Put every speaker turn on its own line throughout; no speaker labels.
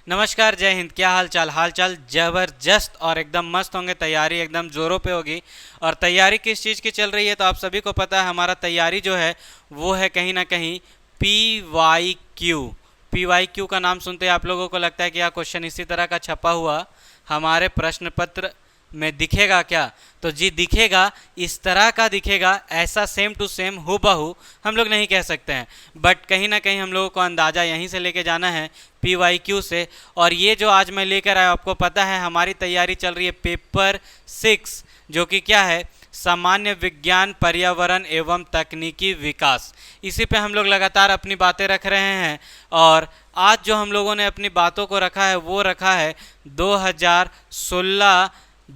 नमस्कार, जय हिंद। क्या हाल चाल? हाल चाल जबरदस्त और एकदम मस्त होंगे। तैयारी एकदम जोरों पे होगी। और तैयारी किस चीज़ की चल रही है तो आप सभी को पता है। हमारा तैयारी जो है वो है कहीं ना कहीं PYQ। PYQ का नाम सुनते ही आप लोगों को लगता है कि यह क्वेश्चन इसी तरह का छपा हुआ हमारे प्रश्न पत्र में दिखेगा क्या? तो जी दिखेगा, इस तरह का दिखेगा। ऐसा सेम टू सेम हूबहू हम लोग नहीं कह सकते हैं, बट कहीं ना कहीं हम लोगों को अंदाज़ा यहीं से लेके जाना है PYQ से। और ये जो आज मैं लेकर आया, आपको पता है हमारी तैयारी चल रही है पेपर 6, जो कि क्या है, सामान्य विज्ञान पर्यावरण एवं तकनीकी विकास। इसी पे हम लोग लगातार अपनी बातें रख रहे हैं। और आज जो हम लोगों ने अपनी बातों को रखा है वो रखा है 2016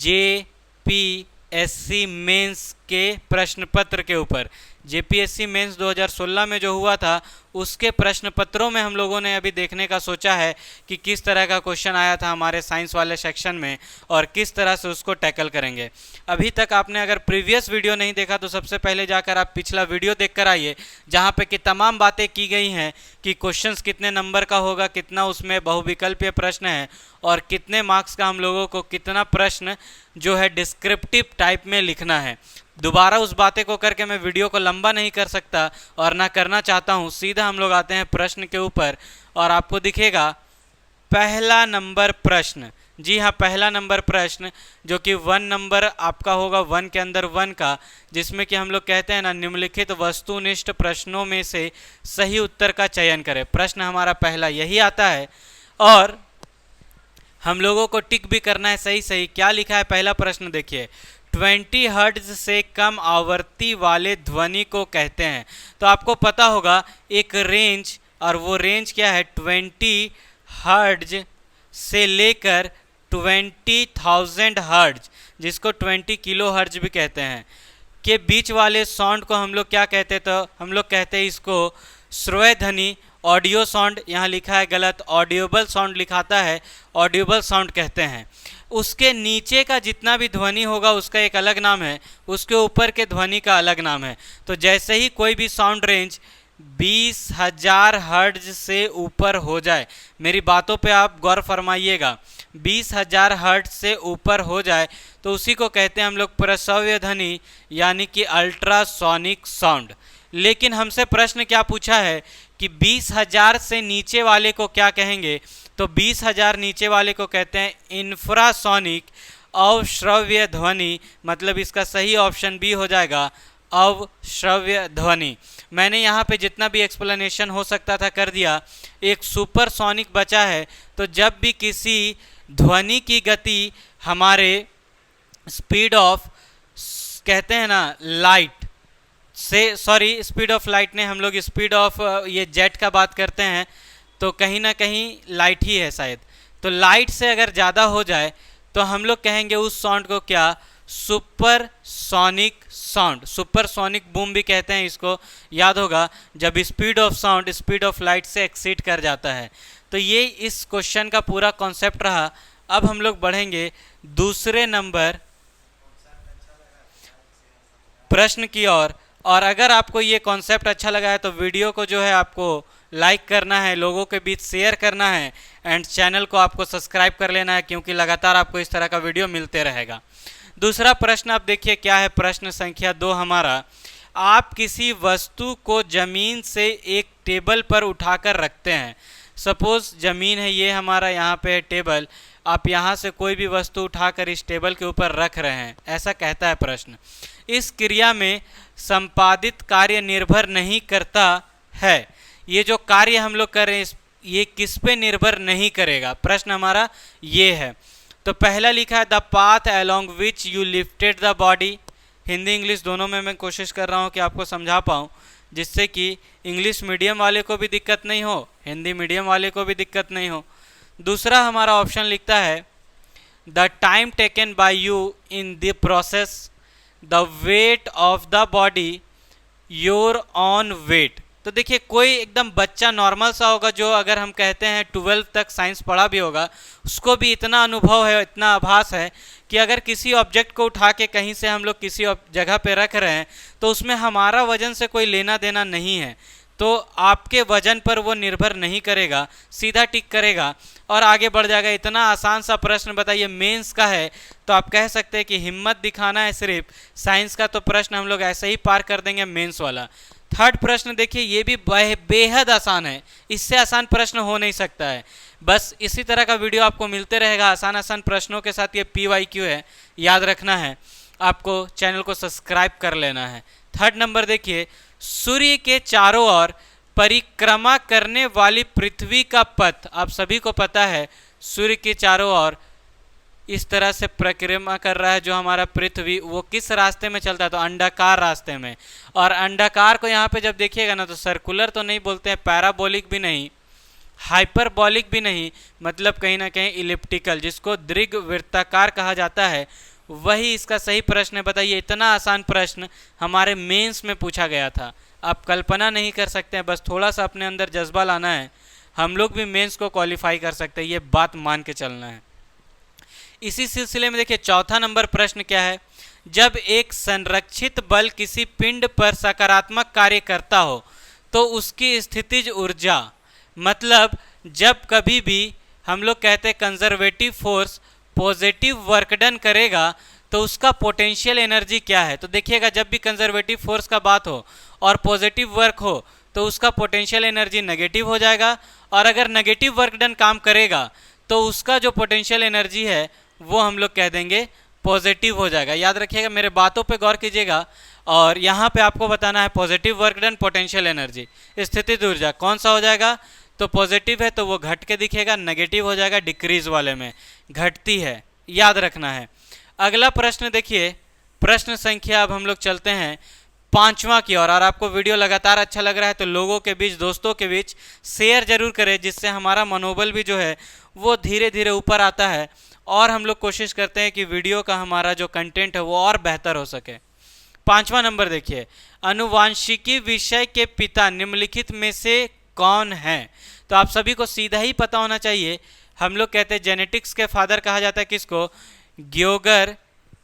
JPSC मेंस के प्रश्न पत्र के ऊपर। JPSC मेंस 2016 में जो हुआ था उसके प्रश्न पत्रों में हम लोगों ने अभी देखने का सोचा है कि किस तरह का क्वेश्चन आया था हमारे साइंस वाले सेक्शन में और किस तरह से उसको टैकल करेंगे। अभी तक आपने अगर प्रीवियस वीडियो नहीं देखा तो सबसे पहले जाकर आप पिछला वीडियो देख कर आइए, जहाँ पे कि तमाम बातें की गई हैं कि क्वेश्चंस कितने नंबर का होगा, कितना उसमें बहुविकल्पीय प्रश्न है और कितने मार्क्स का हम लोगों को कितना प्रश्न जो है डिस्क्रिप्टिव टाइप में लिखना है। दोबारा उस बातें को करके मैं वीडियो को लंबा नहीं कर सकता और ना करना चाहता हूँ। सीधा हम लोग आते हैं प्रश्न के ऊपर और आपको दिखेगा पहला नंबर प्रश्न। जी हाँ, पहला नंबर प्रश्न जो कि 1 नंबर आपका होगा, 1 के अंदर 1 का, जिसमें कि हम लोग कहते हैं ना, निम्नलिखित वस्तुनिष्ठ प्रश्नों में से सही उत्तर का चयन करें। प्रश्न हमारा पहला यही आता है और हम लोगों को टिक भी करना है सही सही। क्या लिखा है पहला प्रश्न देखिए, 20 हर्ट्ज से कम आवृत्ति वाले ध्वनि को कहते हैं। तो आपको पता होगा एक रेंज, और वो रेंज क्या है, 20 हर्ट्ज से लेकर 20,000 हर्ट्ज, जिसको 20 किलो हर्ट्ज भी कहते हैं, के बीच वाले साउंड को हम लोग क्या कहते हैं? तो हम लोग कहते हैं इसको श्रव्य ध्वनि। ऑडियो साउंड यहाँ लिखा है गलत, ऑडियोबल साउंड लिखाता है, ऑडियोबल साउंड कहते हैं। उसके नीचे का जितना भी ध्वनि होगा उसका एक अलग नाम है, उसके ऊपर के ध्वनि का अलग नाम है। तो जैसे ही कोई भी साउंड रेंज 20,000 हर्ट्ज से ऊपर हो जाए, मेरी बातों पे आप गौर फरमाइएगा, 20,000 हर्ट्ज से ऊपर हो जाए तो उसी को कहते हैं हम लोग प्रसव्य ध्वनि, यानी कि अल्ट्रासोनिक साउंड। लेकिन हमसे प्रश्न क्या पूछा है कि 20,000 से नीचे वाले को क्या कहेंगे? तो 20,000 नीचे वाले को कहते हैं इंफ्रासोनिक अवश्रव्य ध्वनि। मतलब इसका सही ऑप्शन बी हो जाएगा, अवश्रव्य ध्वनि। मैंने यहाँ पे जितना भी एक्सप्लेनेशन हो सकता था कर दिया। एक सुपरसोनिक बचा है। तो जब भी किसी ध्वनि की गति हमारे स्पीड ऑफ, कहते हैं ना लाइट से, सॉरी स्पीड ऑफ लाइट ने, हम लोग स्पीड ऑफ ये जेट का बात करते हैं, तो कहीं ना कहीं लाइट ही है शायद। तो लाइट से अगर ज़्यादा हो जाए तो हम लोग कहेंगे उस साउंड को क्या, सुपरसोनिक साउंड। सुपरसोनिक बूम भी कहते हैं इसको, याद होगा, जब speed of sound speed of light से एक्सीड कर जाता है। तो ये इस क्वेश्चन का पूरा कॉन्सेप्ट रहा। अब हम लोग बढ़ेंगे दूसरे नंबर प्रश्न की ओर। और अगर आपको ये कॉन्सेप्ट अच्छा लगा है तो वीडियो को जो है आपको लाइक करना है, लोगों के बीच शेयर करना है एंड चैनल को आपको सब्सक्राइब कर लेना है, क्योंकि लगातार आपको इस तरह का वीडियो मिलते रहेगा। दूसरा प्रश्न आप देखिए क्या है, प्रश्न संख्या 2 हमारा, आप किसी वस्तु को जमीन से एक टेबल पर उठाकर रखते हैं। सपोज जमीन है ये हमारा, यहाँ पे है टेबल, आप यहाँ से कोई भी वस्तु उठाकर इस टेबल के ऊपर रख रहे हैं, ऐसा कहता है प्रश्न। इस क्रिया में संपादित कार्य निर्भर नहीं करता है। ये जो कार्य हम लोग कर रहे हैं ये किस पे निर्भर नहीं करेगा? प्रश्न हमारा ये है। तो पहला लिखा है the path along which you lifted the body. Hindi English दोनों में मैं कोशिश कर रहा हूँ कि आपको समझा पाऊँ, जिससे कि इंग्लिश मीडियम वाले को भी दिक्कत नहीं हो, हिंदी मीडियम वाले को भी दिक्कत नहीं हो। दूसरा हमारा ऑप्शन लिखता है the time taken by you in the process, the weight of the body, your own weight. तो देखिए कोई एकदम बच्चा नॉर्मल सा होगा, जो अगर हम कहते हैं 12th तक साइंस पढ़ा भी होगा, उसको भी इतना अनुभव है, इतना आभास है कि अगर किसी ऑब्जेक्ट को उठा के कहीं से हम लोग किसी जगह पे रख रहे हैं तो उसमें हमारा वजन से कोई लेना देना नहीं है। तो आपके वजन पर वो निर्भर नहीं करेगा, सीधा टिक करेगा और आगे बढ़ जाएगा। इतना आसान सा प्रश्न बताइए, मेंस का है, तो आप कह सकते हैं कि हिम्मत दिखाना है सिर्फ। साइंस का तो प्रश्न हम लोग ऐसे ही पार कर देंगे मेंस वाला। थर्ड प्रश्न देखिए, ये भी बेहद आसान है, इससे आसान प्रश्न हो नहीं सकता है। बस इसी तरह का वीडियो आपको मिलते रहेगा आसान आसान प्रश्नों के साथ। ये PYQ है, याद रखना है, आपको चैनल को सब्सक्राइब कर लेना है। थर्ड नंबर देखिए, सूर्य के चारों ओर परिक्रमा करने वाली पृथ्वी का पथ, आप सभी को पता है सूर्य के चारों ओर इस तरह से परिक्रमा कर रहा है जो हमारा पृथ्वी, वो किस रास्ते में चलता है? तो अंडाकार रास्ते में। और अंडाकार को यहाँ पे जब देखिएगा ना, तो सर्कुलर तो नहीं बोलते हैं, पैराबोलिक भी नहीं, हाइपरबोलिक भी नहीं, मतलब कहीं ना कहीं इलिप्टिकल, जिसको दीर्घवृत्ताकार कहा जाता है, वही इसका सही प्रश्न है। बताइए, इतना आसान प्रश्न हमारे मेंस में पूछा गया था, आप कल्पना नहीं कर सकते हैं। बस थोड़ा सा अपने अंदर जज्बा लाना है, हम लोग भी मेंस को क्वालिफाई कर सकते हैं, ये बात मान के चलना है। इसी सिलसिले में देखिए, चौथा नंबर प्रश्न क्या है? जब एक संरक्षित बल किसी पिंड पर सकारात्मक कार्य करता हो तो उसकी स्थितिज ऊर्जा, मतलब जब कभी भी हम लोग कहते हैं conservative force positive work done करेगा तो उसका पोटेंशियल एनर्जी क्या है? तो देखिएगा, जब भी कंजर्वेटिव फोर्स का बात हो और पॉजिटिव वर्क हो तो उसका पोटेंशियल एनर्जी नेगेटिव हो जाएगा, और अगर नेगेटिव वर्क डन काम करेगा तो उसका जो पोटेंशियल एनर्जी है वो हम लोग कह देंगे पॉजिटिव हो जाएगा। याद रखिएगा, मेरे बातों पे गौर कीजिएगा, और यहाँ पे आपको बताना है positive work done, potential energy, स्थितिज ऊर्जा कौन सा हो जाएगा? तो पॉजिटिव है तो वो घट के दिखेगा, नेगेटिव हो जाएगा डिक्रीज वाले में, घटती है, याद रखना है। अगला प्रश्न देखिए, प्रश्न संख्या अब हम लोग चलते हैं पांचवा की ओर। और आपको वीडियो लगातार अच्छा लग रहा है तो लोगों के बीच, दोस्तों के बीच शेयर जरूर करें, जिससे हमारा मनोबल भी जो है वो धीरे धीरे ऊपर आता है और हम लोग कोशिश करते हैं कि वीडियो का हमारा जो कंटेंट है वो और बेहतर हो सके। पांचवा नंबर देखिए, आनुवांशिकी विषय के पिता निम्नलिखित में से कौन है? तो आप सभी को सीधा ही पता होना चाहिए, हम लोग कहते हैं जेनेटिक्स के फादर कहा जाता है किसको? ग्योगर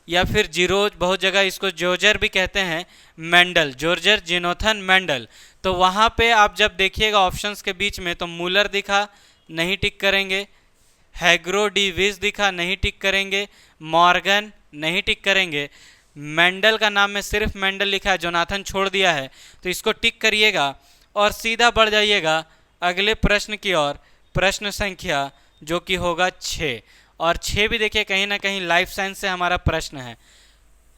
या फिर जीरोज, बहुत जगह इसको जोजर भी कहते हैं, मेंडल, जॉर्ज जेनोथन मेंडल। तो वहाँ पे आप जब देखिएगा ऑप्शंस के बीच में, तो मूलर दिखा, नहीं टिक करेंगे, हैग्रो डी विज दिखा, नहीं टिक करेंगे, मॉर्गन नहीं टिक करेंगे, मेंडल का नाम में सिर्फ मेंडल लिखा है, जोनाथन छोड़ दिया है, तो इसको टिक करिएगा और सीधा बढ़ जाइएगा अगले प्रश्न की ओर, प्रश्न संख्या जो कि होगा 6। और 6 भी देखिए कहीं ना कहीं लाइफ साइंस से हमारा प्रश्न है।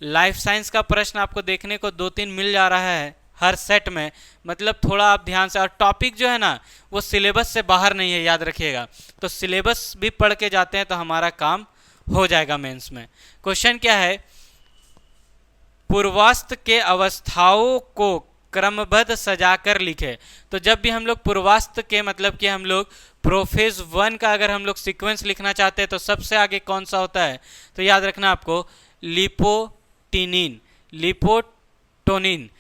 लाइफ साइंस का प्रश्न आपको देखने को 2-3 मिल जा रहा है हर सेट में, मतलब थोड़ा आप ध्यान से, और टॉपिक जो है ना वो सिलेबस से बाहर नहीं है, याद रखिएगा। तो सिलेबस भी पढ़ के जाते हैं तो हमारा काम हो जाएगा मेंस में। क्वेश्चन क्या है? पूर्वास्त के अवस्थाओं को क्रमबद्ध सजाकर लिखे। तो जब भी हम लोग पूर्वास्त के, मतलब कि हम लोग प्रोफेज 1 का अगर हम लोग सीक्वेंस लिखना चाहते हैं तो सबसे आगे कौन सा होता है? तो याद रखना आपको लिपोटिनिन, लिपोटोनिन।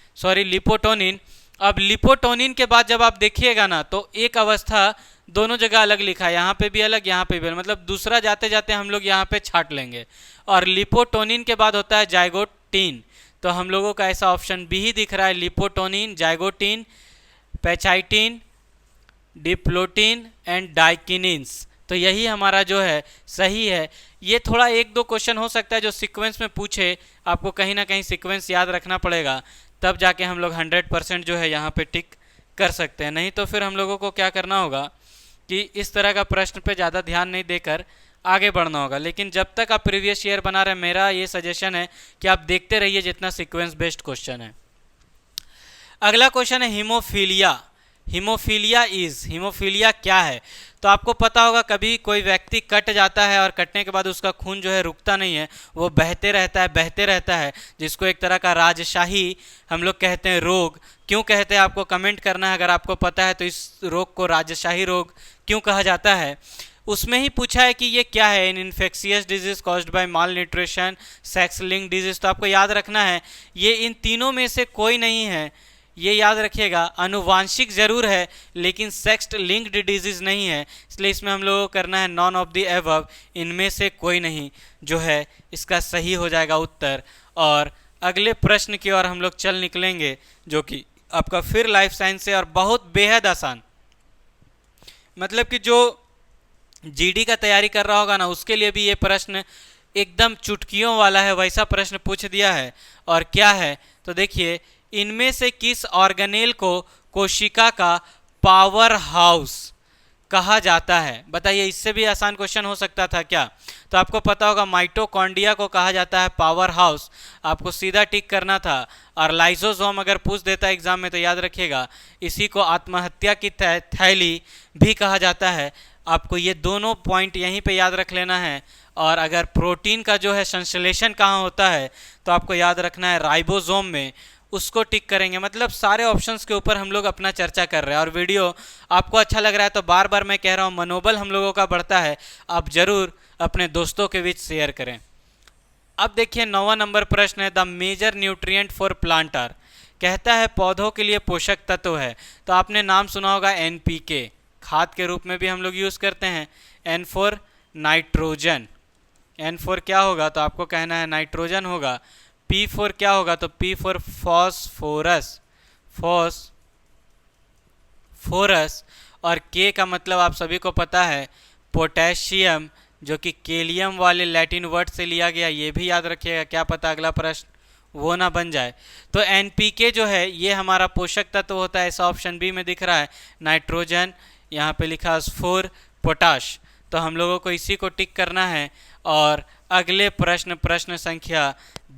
अब लिपोटोनिन के बाद जब आप देखिएगा ना तो एक अवस्था दोनों जगह अलग लिखा है, यहाँ पे भी अलग, यहाँ पे भी अलग, मतलब दूसरा जाते जाते हम लोग यहाँ पे छाट लेंगे। और लिपोटोनिन के बाद होता है जाइगोटीन, तो हम लोगों का ऐसा ऑप्शन बी ही दिख रहा है, लिपोटोनिन, जाइगोटीन, पैचाइटिन, डिप्लोटिन एंड डाइकिनिन्स। तो यही हमारा जो है सही है। ये थोड़ा 1-2 क्वेश्चन हो सकता है जो सीक्वेंस में पूछे, आपको कहीं ना कहीं सीक्वेंस याद रखना पड़ेगा, तब जाके हम लोग 100% जो है यहाँ पे टिक कर सकते हैं। नहीं तो फिर हम लोगों को क्या करना होगा कि इस तरह का प्रश्न पे ज़्यादा ध्यान नहीं देकर आगे बढ़ना होगा। लेकिन जब तक आप प्रीवियस ईयर बना रहे हैं, मेरा ये सजेशन है कि आप देखते रहिए जितना सीक्वेंस बेस्ड क्वेश्चन है। अगला क्वेश्चन है हीमोफीलिया। हीमोफीलिया क्या है? तो आपको पता होगा, कभी कोई व्यक्ति कट जाता है और कटने के बाद उसका खून जो है रुकता नहीं है, वो बहते रहता है, जिसको एक तरह का राजशाही हम लोग कहते हैं रोग। क्यों कहते हैं आपको कमेंट करना है अगर आपको पता है, तो इस रोग को राजशाही रोग क्यों कहा जाता है। उसमें ही पूछा है कि ये क्या है, इन infectious disease caused by malnutrition, sex link disease. तो आपको याद रखना है ये इन तीनों में से कोई नहीं है, ये याद रखिएगा। अनुवांशिक जरूर है लेकिन सेक्स लिंक्ड डिजीज नहीं है, इसलिए इसमें हम लोगों को करना है नॉन ऑफ द एबव, इनमें से कोई नहीं जो है इसका सही हो जाएगा उत्तर। और अगले प्रश्न की ओर हम लोग चल निकलेंगे जो कि आपका फिर लाइफ साइंस से, और बहुत बेहद आसान, मतलब कि जो जीडी का तैयारी कर रहा होगा ना उसके लिए भी ये प्रश्न एकदम चुटकियों वाला है, वैसा प्रश्न पूछ दिया है। और क्या है तो देखिए, इनमें से किस ऑर्गेनेल को कोशिका का पावर हाउस कहा जाता है? बताइए, इससे भी आसान क्वेश्चन हो सकता था क्या? तो आपको पता होगा माइटोकॉन्ड्रिया को कहा जाता है पावर हाउस, आपको सीधा टिक करना था। और लाइसोसोम अगर पूछ देता एग्जाम में तो याद रखिएगा, इसी को आत्महत्या की थैली भी कहा जाता है। आपको ये दोनों पॉइंट यहीं पे याद रख लेना है। और अगर प्रोटीन का जो है संश्लेषण कहाँ होता है तो आपको याद रखना है राइबोसोम में, उसको टिक करेंगे। मतलब सारे ऑप्शंस के ऊपर हम लोग अपना चर्चा कर रहे हैं। और वीडियो आपको अच्छा लग रहा है तो बार बार मैं कह रहा हूँ, मनोबल हम लोगों का बढ़ता है, आप जरूर अपने दोस्तों के बीच शेयर करें। अब देखिए 9वां नंबर प्रश्न है, the major nutrient for plant are, कहता है पौधों के लिए पोषक तत्व है। तो आपने नाम सुना होगा एनपीके, खाद के रूप में भी हम लोग यूज़ करते हैं। N for nitrogen, N for क्या होगा तो आपको कहना है नाइट्रोजन होगा। पी फॉर क्या होगा तो पी फॉर फॉस्फोरस, फॉस्फोरस। और के का मतलब आप सभी को पता है पोटेशियम, जो कि केलियम वाले लैटिन वर्ड से लिया गया, ये भी याद रखिएगा, क्या पता अगला प्रश्न वो ना बन जाए। तो एनपीके जो है ये हमारा पोषक तत्व होता है, ऐसा ऑप्शन बी में दिख रहा है। नाइट्रोजन, यहाँ पे लिखा है फोर पोटाश, तो हम लोगों को इसी को टिक करना है। और अगले प्रश्न संख्या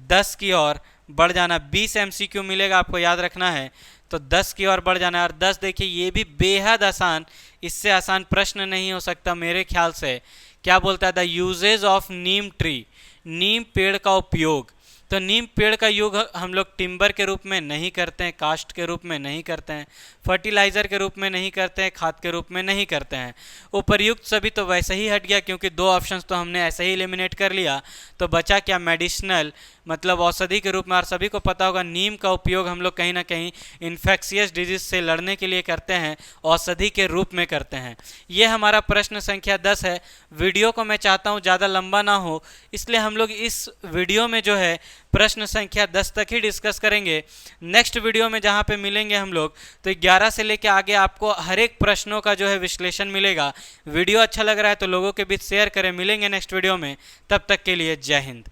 10 की ओर बढ़ जाना। 20 MCQ मिलेगा, आपको याद रखना है, तो 10 की ओर बढ़ जाना है। और 10 देखिए ये भी बेहद आसान, इससे आसान प्रश्न नहीं हो सकता मेरे ख्याल से। क्या बोलता है, the uses of neem tree, नीम पेड़ का उपयोग। तो नीम पेड़ का योग हम लोग टिम्बर के रूप में नहीं करते हैं, कास्ट के रूप में नहीं करते हैं, फर्टिलाइज़र के रूप में नहीं करते हैं, खाद के रूप में नहीं करते हैं। उपर्युक्त सभी तो वैसे ही हट गया, क्योंकि 2 ऑप्शंस तो हमने ऐसे ही एलिमिनेट कर लिया। तो बचा क्या, मेडिसिनल, मतलब औषधि के रूप में। और सभी को पता होगा नीम का उपयोग हम लोग कहीं ना कहीं इन्फेक्शियस डिजीज से लड़ने के लिए करते हैं, औषधि के रूप में करते हैं। ये हमारा प्रश्न संख्या 10 है। वीडियो को मैं चाहता हूँ ज़्यादा लंबा ना हो, इसलिए हम लोग इस वीडियो में जो है प्रश्न संख्या 10 तक ही डिस्कस करेंगे। नेक्स्ट वीडियो में जहाँ पे मिलेंगे हम लोग, तो 11 से लेकर आगे आपको हर एक प्रश्नों का जो है विश्लेषण मिलेगा। वीडियो अच्छा लग रहा है तो लोगों के बीच शेयर करें। मिलेंगे नेक्स्ट वीडियो में, तब तक के लिए जय हिंद।